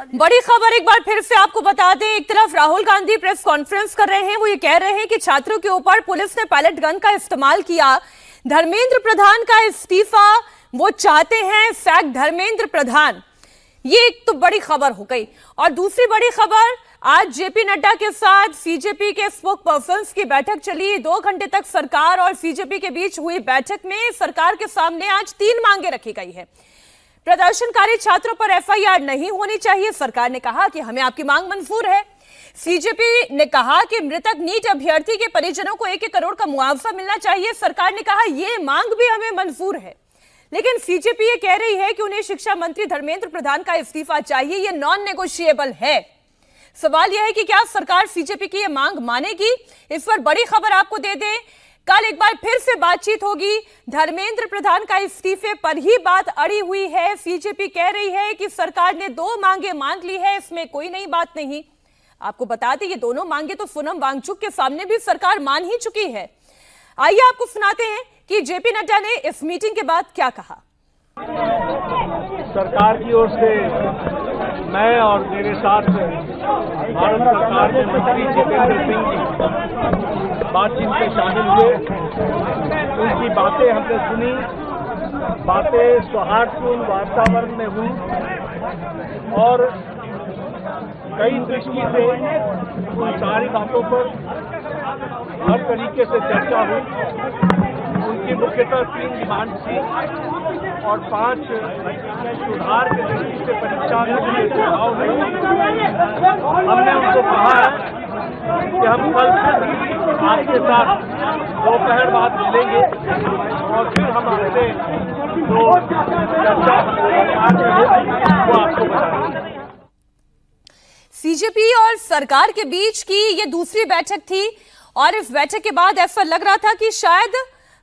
बड़ी खबर एक बार फिर से आपको बता दें, एक तरफ राहुल गांधी प्रेस कॉन्फ्रेंस कर रहे हैं, वो ये कह रहे हैं कि छात्रों के ऊपर पुलिस ने पैलेट गन का इस्तेमाल किया। धर्मेंद्र प्रधान का इस्तीफा वो चाहते हैं, फैक्ट धर्मेंद्र प्रधान। ये एक तो बड़ी खबर हो गई। और दूसरी बड़ी खबर, आज जेपी नड्डा के साथ सीजेपी के स्पोक पर्सन्स की बैठक चली। 2 घंटे तक सरकार और सीजेपी के बीच हुई बैठक में सरकार के सामने आज 3 मांगे रखी गई है। प्रदर्शनकारी छात्रों पर एफआईआर नहीं होनी चाहिए, सरकार ने कहा कि हमें आपकी मांग मंजूर है। सीजेपी ने कहा कि मृतक नीट अभ्यर्थी के परिजनों को 1-1 करोड़ का मुआवजा मिलना चाहिए, सरकार ने कहा यह मांग भी हमें मंजूर है। लेकिन सीजेपी ये कह रही है कि उन्हें शिक्षा मंत्री धर्मेंद्र प्रधान का इस्तीफा चाहिए, यह नॉन नेगोशिएबल है। सवाल यह है कि क्या सरकार सीजेपी की यह मांग मानेगी? इस पर बड़ी खबर आपको दे दें, कल एक बार फिर से बातचीत होगी। धर्मेंद्र प्रधान का इस्तीफे पर ही बात अड़ी हुई है। सीजेपी कह रही है कि सरकार ने 2 मांगे मान ली है, इसमें कोई नई बात नहीं। आपको बता दें, ये दोनों मांगे तो सोनम वांगचुक के सामने भी सरकार मान ही चुकी है। आइए आपको सुनाते हैं कि जेपी नड्डा ने इस मीटिंग के बाद क्या कहा। सरकार की ओर से मैं और मेरे साथ भारत सरकार के मंत्री जितेंद्र सिंह जी बातचीत में शामिल हुए। उनकी बातें हमने सुनी, बातें सौहार्दपूर्ण वातावरण में हुई और कई दृष्टि से उन सारी बातों पर हर तरीके से चर्चा हुई। उनकी मुख्यतः 3 डिमांड थी और 5 सुधार के दृष्टि से परीक्षा में सुझाव नहीं। हमने उनको कहा है कि हम कल आपके साथ दोपहर बाद मिलेंगे और फिर हम आपसे जो चर्चा वो आपको बताएंगे। सीजेपी और सरकार के बीच की ये दूसरी बैठक थी और इस बैठक के बाद ऐसा लग रहा था कि शायद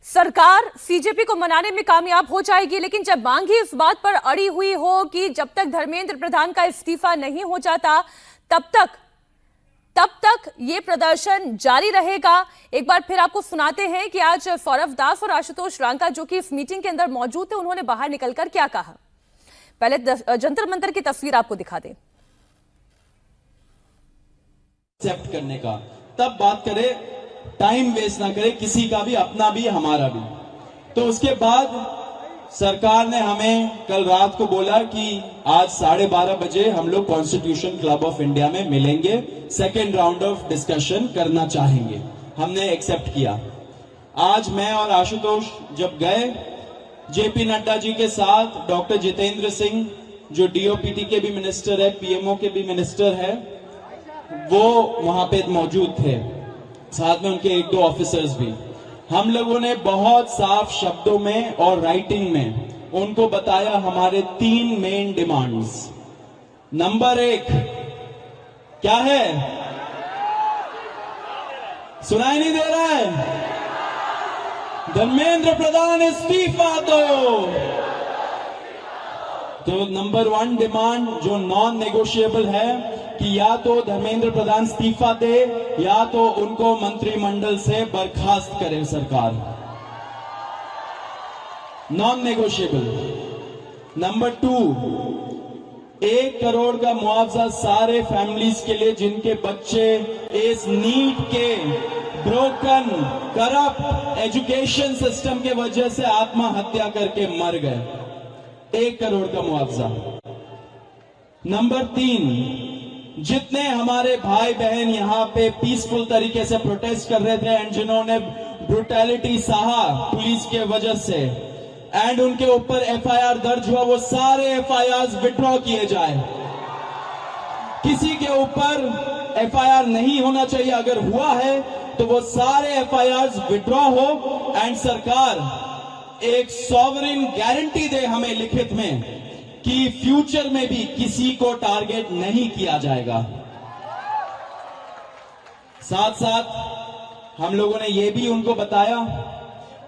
सरकार सीजेपी को मनाने में कामयाब हो जाएगी। लेकिन जब मांग ही इस बात पर अड़ी हुई हो कि जब तक धर्मेंद्र प्रधान का इस्तीफा नहीं हो जाता तब तक ये प्रदर्शन जारी रहेगा। एक बार फिर आपको सुनाते हैं कि आज सौरभ दास और आशुतोष रांका जो कि इस मीटिंग के अंदर मौजूद थे, उन्होंने बाहर निकलकर क्या कहा। पहले जंतर मंतर की तस्वीर आपको दिखा दें। एक्सेप्ट करने का, तब बात करें, टाइम वेस्ट ना करें, किसी का भी, अपना भी हमारा भी। तो उसके बाद सरकार ने हमें कल रात को बोला कि आज 12:30 बजे हम लोग कॉन्स्टिट्यूशन क्लब ऑफ इंडिया में मिलेंगे, सेकेंड राउंड ऑफ डिस्कशन करना चाहेंगे। हमने एक्सेप्ट किया। आज मैं और आशुतोष जब गए जेपी नड्डा जी के साथ, डॉक्टर जितेंद्र सिंह जो डीओपीटी के भी मिनिस्टर है, पीएमओ के भी मिनिस्टर है, वो वहां पे मौजूद थे, साथ में उनके 1-2 ऑफिसर्स भी। हम लोगों ने बहुत साफ शब्दों में और राइटिंग में उनको बताया हमारे 3 मेन डिमांड्स। नंबर 1 क्या है? सुनाई नहीं दे रहा है? धर्मेंद्र प्रधान इस्तीफा दो। तो नंबर 1 डिमांड जो नॉन नेगोशिएबल है कि या तो धर्मेंद्र प्रधान इस्तीफा दे या तो उनको मंत्रिमंडल से बर्खास्त करे सरकार, नॉन नेगोशिएबल। नंबर 2 1 करोड़ का मुआवजा सारे फैमिलीज के लिए जिनके बच्चे इस नीट के ब्रोकन करप्ट एजुकेशन सिस्टम के वजह से आत्महत्या करके मर गए, 1 करोड़ का मुआवजा। नंबर 3 जितने हमारे भाई बहन यहाँ पे पीसफुल तरीके से प्रोटेस्ट कर रहे थे एंड जिन्होंने ब्रुटैलिटी सहा पुलिस के वजह से एंड उनके ऊपर एफआईआर दर्ज हुआ, वो सारे एफआईआर विड्रॉ किए जाए। किसी के ऊपर एफआईआर नहीं होना चाहिए, अगर हुआ है तो वो सारे एफआईआर विड्रॉ हो एंड सरकार एक सॉवरेन गारंटी दे हमें लिखित में कि फ्यूचर में भी किसी को टारगेट नहीं किया जाएगा। साथ साथ हम लोगों ने यह भी उनको बताया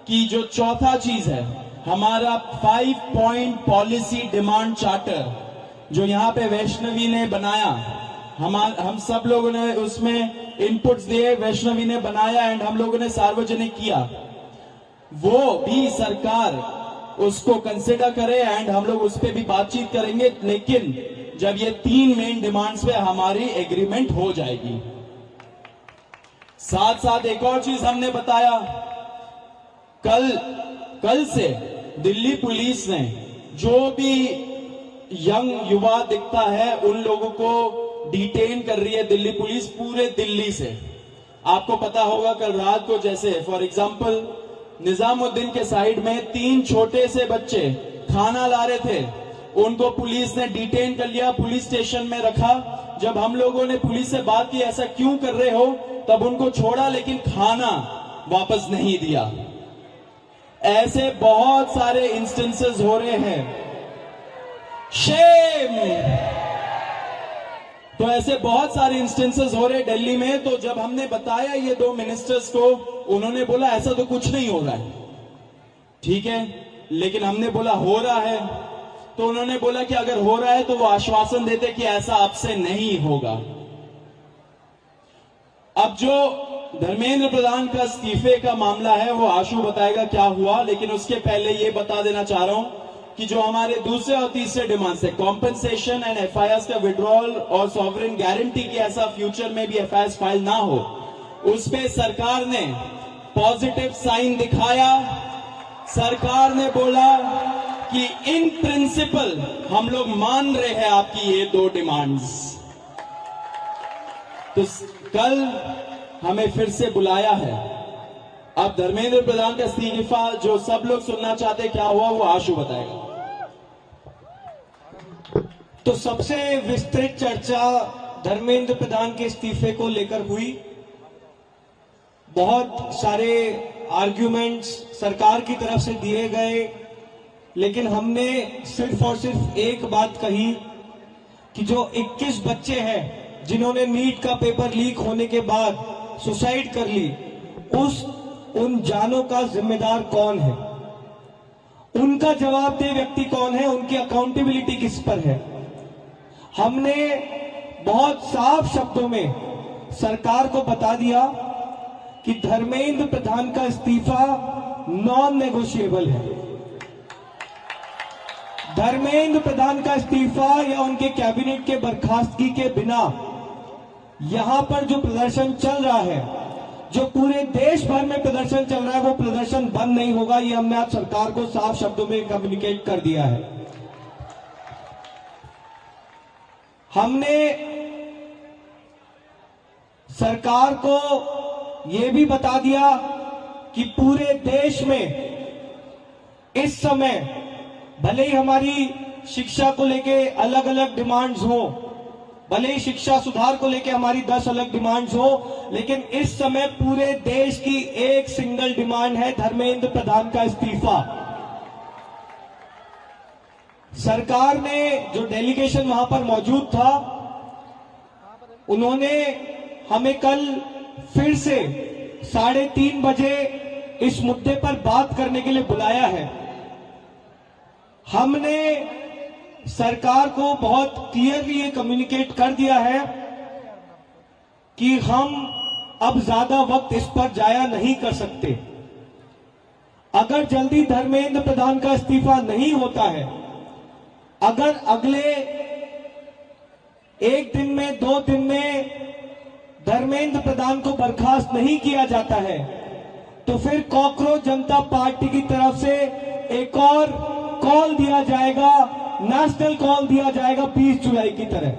कि जो चौथा चीज है हमारा 5 पॉइंट पॉलिसी डिमांड चार्टर जो यहां पे वैष्णवी ने बनाया, हम सब लोगों ने उसमें इनपुट्स दिए, वैष्णवी ने बनाया एंड हम लोगों ने सार्वजनिक किया, वो भी सरकार उसको कंसिडर करे एंड हम लोग उस पर भी बातचीत करेंगे। लेकिन जब ये 3 मेन डिमांड्स पे हमारी एग्रीमेंट हो जाएगी। साथ साथ एक और चीज हमने बताया, कल से दिल्ली पुलिस ने जो भी यंग युवा दिखता है उन लोगों को डिटेन कर रही है दिल्ली पुलिस पूरे दिल्ली से। आपको पता होगा कल रात को जैसे फॉर एग्जांपल निजामुद्दीन के साइड में 3 छोटे से बच्चे खाना ला रहे थे, उनको पुलिस ने डिटेन कर लिया, पुलिस स्टेशन में रखा। जब हम लोगों ने पुलिस से बात की ऐसा क्यों कर रहे हो, तब उनको छोड़ा लेकिन खाना वापस नहीं दिया। ऐसे बहुत सारे इंस्टेंसेस हो रहे हैं। शेम। तो ऐसे बहुत सारे इंस्टेंसेस हो रहे हैं दिल्ली में। तो जब हमने बताया ये 2 मिनिस्टर्स को, उन्होंने बोला ऐसा तो कुछ नहीं हो रहा है। ठीक है, लेकिन हमने बोला हो रहा है, तो उन्होंने बोला कि अगर हो रहा है तो वो आश्वासन देते कि ऐसा अब से नहीं होगा। अब जो धर्मेंद्र प्रधान का इस्तीफे का मामला है वो आशु बताएगा क्या हुआ, लेकिन उसके पहले ये बता देना चाह रहा हूं कि जो हमारे दूसरे और तीसरे डिमांड्स है, कॉम्पेंसेशन एंड एफआईआर का विड्रॉल और सॉवरेन गारंटी की ऐसा फ्यूचर में भी एफआईआर फाइल ना हो, उस पे सरकार ने पॉजिटिव साइन दिखाया। सरकार ने बोला कि इन प्रिंसिपल हम लोग मान रहे हैं आपकी ये 2 डिमांड्स। तो कल हमें फिर से बुलाया है। अब धर्मेंद्र प्रधान का इस्तीफा जो सब लोग सुनना चाहते हैं क्या हुआ, वो आशु बताएगा। तो सबसे विस्तृत चर्चा धर्मेंद्र प्रधान के इस्तीफे को लेकर हुई। बहुत सारे आर्ग्यूमेंट्स सरकार की तरफ से दिए गए, लेकिन हमने सिर्फ और सिर्फ एक बात कही कि जो 21 बच्चे हैं जिन्होंने नीट का पेपर लीक होने के बाद सुसाइड कर ली, उन जानों का जिम्मेदार कौन है, उनका जवाबदेह व्यक्ति कौन है, उनकी अकाउंटेबिलिटी किस पर है। हमने बहुत साफ शब्दों में सरकार को बता दिया कि धर्मेंद्र प्रधान का इस्तीफा नॉन नेगोशिएबल है। धर्मेंद्र प्रधान का इस्तीफा या उनके कैबिनेट के बर्खास्तगी के बिना यहां पर जो प्रदर्शन चल रहा है, जो पूरे देश भर में प्रदर्शन चल रहा है, वो प्रदर्शन बंद नहीं होगा। ये हमने आज सरकार को साफ शब्दों में कम्युनिकेट कर दिया है। हमने सरकार को ये भी बता दिया कि पूरे देश में इस समय भले ही हमारी शिक्षा को लेके अलग अलग डिमांड्स हो, भले ही शिक्षा सुधार को लेके हमारी 10 अलग डिमांड्स हो, लेकिन इस समय पूरे देश की एक सिंगल डिमांड है, धर्मेंद्र प्रधान का इस्तीफा। सरकार ने जो डेलीगेशन वहां पर मौजूद था, उन्होंने हमें कल फिर से 3:30 बजे इस मुद्दे पर बात करने के लिए बुलाया है। हमने सरकार को बहुत क्लियरली ये कम्युनिकेट कर दिया है कि हम अब ज्यादा वक्त इस पर जाया नहीं कर सकते। अगर जल्दी धर्मेंद्र प्रधान का इस्तीफा नहीं होता है, अगर अगले 1 दिन में 2 दिन में धर्मेंद्र प्रधान को बर्खास्त नहीं किया जाता है, तो फिर कॉकरोच जनता पार्टी की तरफ से एक और कॉल दिया जाएगा, नेशनल कॉल दिया जाएगा 20 जुलाई की तरह।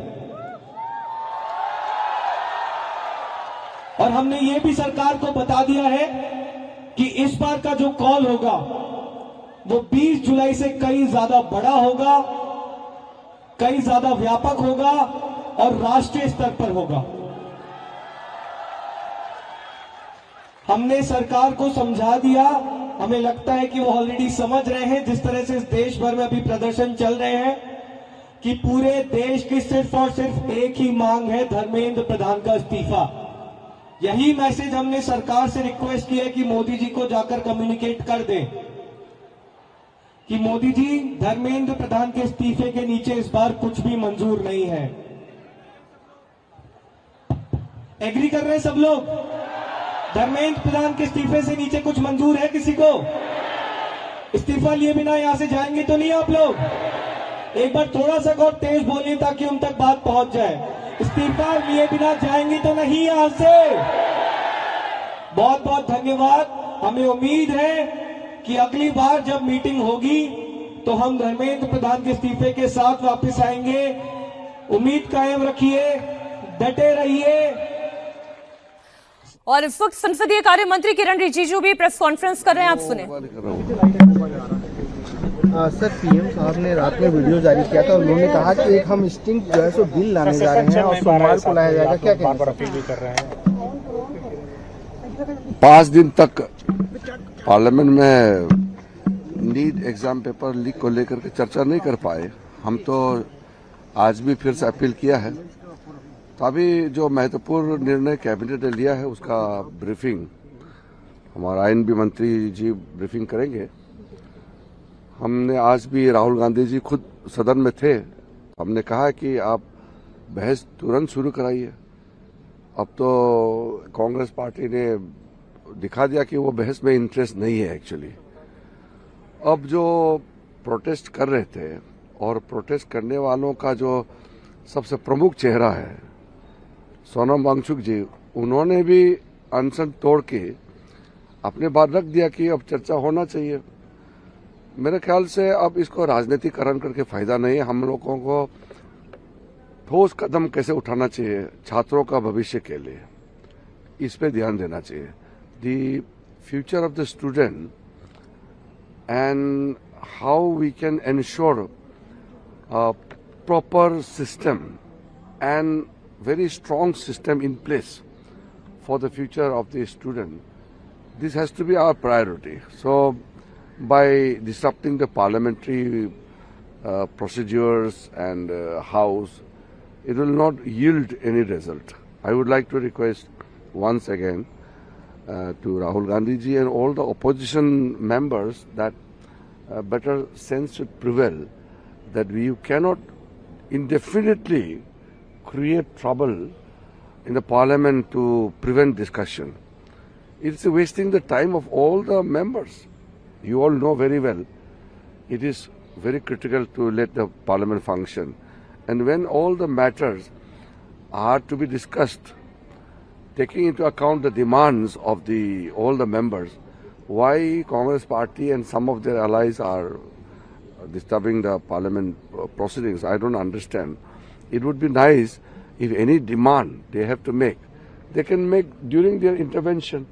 और हमने ये भी सरकार को बता दिया है कि इस बार का जो कॉल होगा वो 20 जुलाई से कहीं ज्यादा बड़ा होगा, कहीं ज्यादा व्यापक होगा और राष्ट्रीय स्तर पर होगा। हमने सरकार को समझा दिया, हमें लगता है कि वो ऑलरेडी समझ रहे हैं, जिस तरह से इस देश भर में अभी प्रदर्शन चल रहे हैं, कि पूरे देश की सिर्फ और सिर्फ एक ही मांग है, धर्मेंद्र प्रधान का इस्तीफा। यही मैसेज हमने सरकार से रिक्वेस्ट की है कि मोदी जी को जाकर कम्युनिकेट कर दें कि मोदी जी, धर्मेंद्र प्रधान के इस्तीफे के नीचे इस बार कुछ भी मंजूर नहीं है। एग्री कर रहे हैं सब लोग? धर्मेंद्र प्रधान के इस्तीफे से नीचे कुछ मंजूर है किसी को? इस्तीफा लिए बिना यहां से जाएंगे तो नहीं आप लोग? एक बार थोड़ा सा और तेज बोलिए ताकि उन तक बात पहुंच जाए। इस्तीफा लिए बिना जाएंगी तो नहीं यहां से। बहुत बहुत धन्यवाद। हमें उम्मीद है कि अगली बार जब मीटिंग होगी तो हम धर्मेंद्र प्रधान के इस्तीफे के साथ वापस आएंगे। उम्मीद कायम रखिए, डटे रहिए। और इस वक्त संसदीय कार्य मंत्री किरण रिजिजू भी प्रेस कॉन्फ्रेंस कर रहे हैं, आप सुने। सर, पीएम साहब ने रात में वीडियो जारी किया था। उन्होंने कहा कि एक हम स्टिंग जो है सो बिल लाने जा रहे हैं और सोमवार को लाया जाएगा। क्या कहेंगे? 5 दिन तक पार्लियामेंट में नीट एग्जाम पेपर लीक को लेकर के चर्चा नहीं कर पाए। हम तो आज भी फिर से अपील किया है। तो अभी जो महत्वपूर्ण निर्णय कैबिनेट ने लिया है उसका ब्रीफिंग हमारा आईएनबी मंत्री जी ब्रीफिंग करेंगे। हमने आज भी राहुल गांधी जी खुद सदन में थे। हमने कहा कि आप बहस तुरंत शुरू कराइए। अब तो कांग्रेस पार्टी ने दिखा दिया कि वो बहस में इंटरेस्ट नहीं है एक्चुअली। अब जो प्रोटेस्ट कर रहे थे और प्रोटेस्ट करने वालों का जो सबसे प्रमुख चेहरा है सोनम वांगचुक जी, उन्होंने भी अनशन तोड़ के अपने बात रख दिया कि अब चर्चा होना चाहिए। मेरे ख्याल से अब इसको राजनीतिकरण करके फायदा नहीं है। हम लोगों को ठोस कदम कैसे उठाना चाहिए छात्रों का भविष्य के लिए, इस पे ध्यान देना चाहिए। The future of the student and how we can ensure proper system and very strong system in place for the future of the student. This has to be our priority. So by disrupting the parliamentary procedures and house, it will not yield any result. I would like to request once again to Rahul Gandhi ji and all the opposition members that better sense should prevail, that you cannot indefinitely create trouble in the parliament to prevent discussion. It's wasting the time of all the members. You all know very well it is very critical to let the parliament function. And when all the matters are to be discussed, taking into account the demands of all the members, why Congress party and some of their allies are disturbing the parliament proceedings, I don't understand. It would be nice if any demand they have to make, they can make during their intervention.